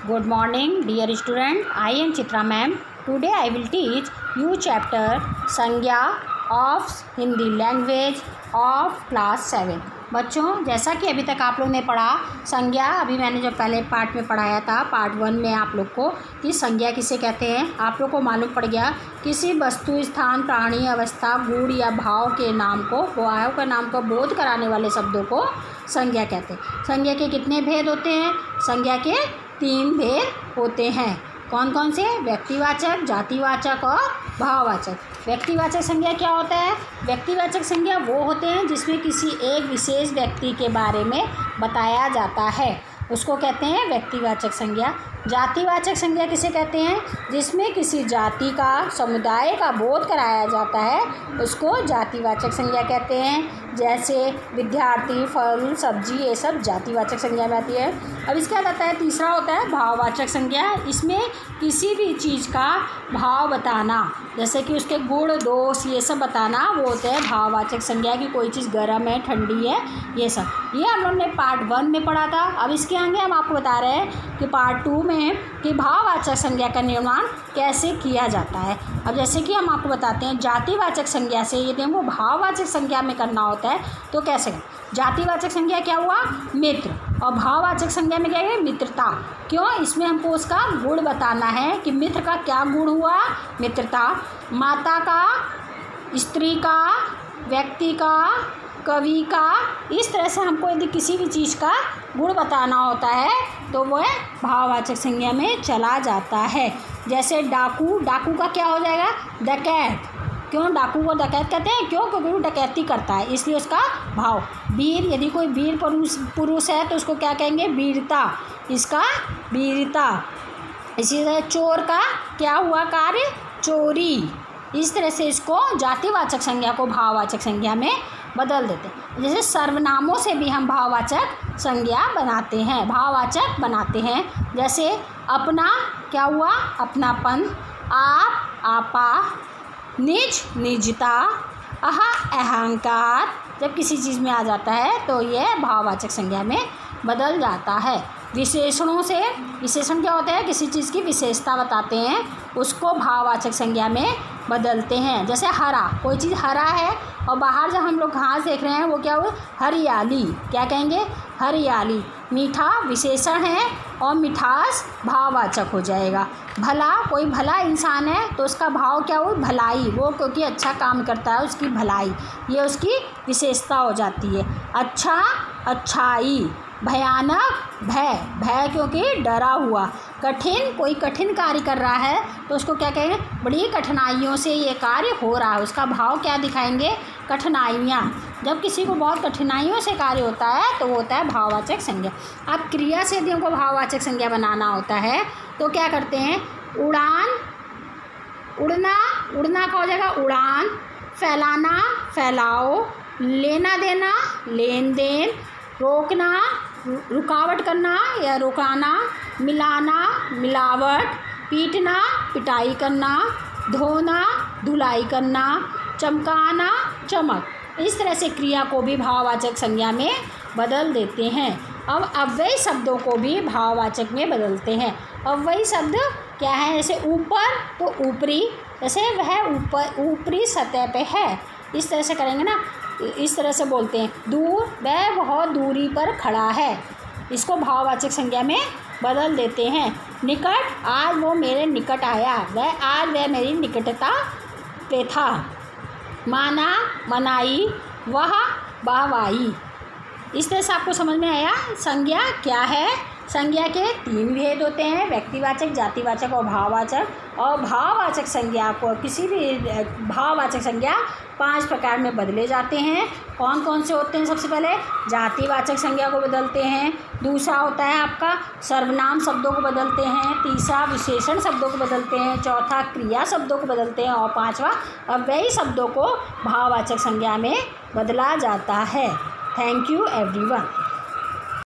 Good morning, dear student. I am Chitra ma'am. Today I will teach you chapter संज्ञा of Hindi language of class 7. बच्चों, जैसा कि अभी तक आप लोग ने पढ़ा संज्ञा, अभी मैंने जो पहले पार्ट में पढ़ाया था पार्ट 1 में आप लोग को कि संज्ञा किसे कहते हैं। आप लोग को मालूम पड़ गया किसी वस्तु, स्थान, प्राणी, अवस्था, गुण या भाव के नाम को, भाव का नाम को बोध कराने वाले शब्दों को संज्ञा कहते हैं। संज्ञा के कितने भेद होते हैं? संज्ञा के 3 भेद होते हैं। कौन कौन से? व्यक्तिवाचक, जातिवाचक और भाववाचक। व्यक्तिवाचक संज्ञा क्या होता है? व्यक्तिवाचक संज्ञा वो होते हैं जिसमें किसी एक विशेष व्यक्ति के बारे में बताया जाता है, उसको कहते हैं व्यक्तिवाचक संज्ञा। जातिवाचक संज्ञा किसे कहते हैं? जिसमें किसी जाति का, समुदाय का बोध कराया जाता है, उसको जातिवाचक संज्ञा कहते हैं। जैसे विद्यार्थी, फल, सब्जी, ये सब जातिवाचक संज्ञा में आती है। अब इसका आता है तीसरा होता है भाववाचक संज्ञा। इसमें किसी भी चीज़ का भाव बताना, जैसे कि उसके गुण, दोष, ये सब बताना, वो होता है भाववाचक संज्ञा। कि कोई चीज़ गर्म है, ठंडी है, ये सब। ये हम लोग ने पार्ट 1 में पढ़ा था। अब इसके आगे हम आपको बता रहे हैं कि पार्ट 2 में कि भाववाचक संज्ञा का निर्माण कैसे किया जाता है। अब जैसे कि हम आपको बताते हैं जातिवाचक संज्ञा से यदि हमको भाववाचक संज्ञा में करना होता है तो कैसे? जातिवाचक संज्ञा क्या हुआ? मित्र। और भाववाचक संज्ञा में क्या है? मित्रता। क्यों? इसमें हमको उसका गुण बताना है कि मित्र का क्या गुण हुआ? मित्रता। माता का, स्त्री का, व्यक्ति का, कवि का, इस तरह से हमको यदि किसी भी चीज़ का गुण बताना होता है तो वह भाववाचक संज्ञा में चला जाता है। जैसे डाकू, डाकू का क्या हो जाएगा? डकैत। क्यों डाकू को डकैत कहते हैं? क्यों? क्योंकि वो डकैती करता है, इसलिए उसका भाव। वीर, यदि कोई वीर पुरुष है तो उसको क्या कहेंगे? वीरता, इसका वीरता। इसी तरह चोर का क्या हुआ कार्य? चोरी। इस तरह से इसको जातिवाचक संज्ञा को भाववाचक संज्ञा में बदल देते हैं। जैसे सर्वनामों से भी हम भाववाचक संज्ञा बनाते हैं, भाववाचक बनाते हैं। जैसे अपना क्या हुआ? अपनापन। आप, आपा। निज, निजता। अहंकार। जब किसी चीज़ में आ जाता है तो यह भाववाचक संज्ञा में बदल जाता है। विशेषणों से, विशेषण क्या होता है? किसी चीज़ की विशेषता बताते हैं, उसको भाववाचक संज्ञा में बदलते हैं। जैसे हरा, कोई चीज़ हरा है और बाहर जब हम लोग घास देख रहे हैं वो क्या हुआ? हरियाली। क्या कहेंगे? हरियाली। मीठा विशेषण है और मिठास भाववाचक हो जाएगा। भला, कोई भला इंसान है तो उसका भाव क्या हो? भलाई। वो क्योंकि अच्छा काम करता है, उसकी भलाई, ये उसकी विशेषता हो जाती है। अच्छा, अच्छाई। भयानक, भय, भय क्योंकि डरा हुआ। कठिन, कोई कठिन कार्य कर रहा है तो उसको क्या कहेंगे? बड़ी कठिनाइयों से ये कार्य हो रहा है, उसका भाव क्या दिखाएंगे? कठिनाइयाँ। जब किसी को बहुत कठिनाइयों से कार्य होता है तो वो होता है भाववाचक संज्ञा। अब क्रिया से यदि हमको भाववाचक संज्ञा बनाना होता है तो क्या करते हैं? उड़ान, उड़ना, उड़ना का हो जाएगा उड़ान। फैलाना, फैलाओ। लेना देना, लेन देन। रोकना, रुकावट करना या रुकाना। मिलाना, मिलावट। पीटना, पिटाई करना। धोना, धुलाई करना। चमकाना, चमक। इस तरह से क्रिया को भी भाववाचक संज्ञा में बदल देते हैं। अब अव्ययी शब्दों को भी भाववाचक में बदलते हैं। अव्ययी शब्द क्या है? जैसे ऊपर तो ऊपरी, जैसे वह ऊपर, ऊपरी सतह पे है, इस तरह से करेंगे ना, इस तरह से बोलते हैं। दूर, वह बहुत दूरी पर खड़ा है, इसको भाववाचक संज्ञा में बदल देते हैं। निकट, आज वो मेरे निकट आया, आज वह मेरी निकटता पे था। माना, मनाई। वह, वाहवाही। इस तरह से आपको समझ में आया संज्ञा क्या है। संज्ञा के 3 भेद होते हैं, व्यक्तिवाचक, जातिवाचक और भाववाचक। और भाववाचक संज्ञा को, किसी भी भाववाचक संज्ञा 5 प्रकार में बदले जाते हैं। कौन कौन से होते हैं? सबसे पहले जातिवाचक संज्ञा को बदलते हैं। दूसरा होता है आपका सर्वनाम शब्दों को बदलते हैं। तीसरा विशेषण शब्दों को बदलते हैं। चौथा क्रिया शब्दों को बदलते हैं। और 5वां अव्ययी शब्दों को भाववाचक संज्ञा में बदला जाता है। Thank you everyone.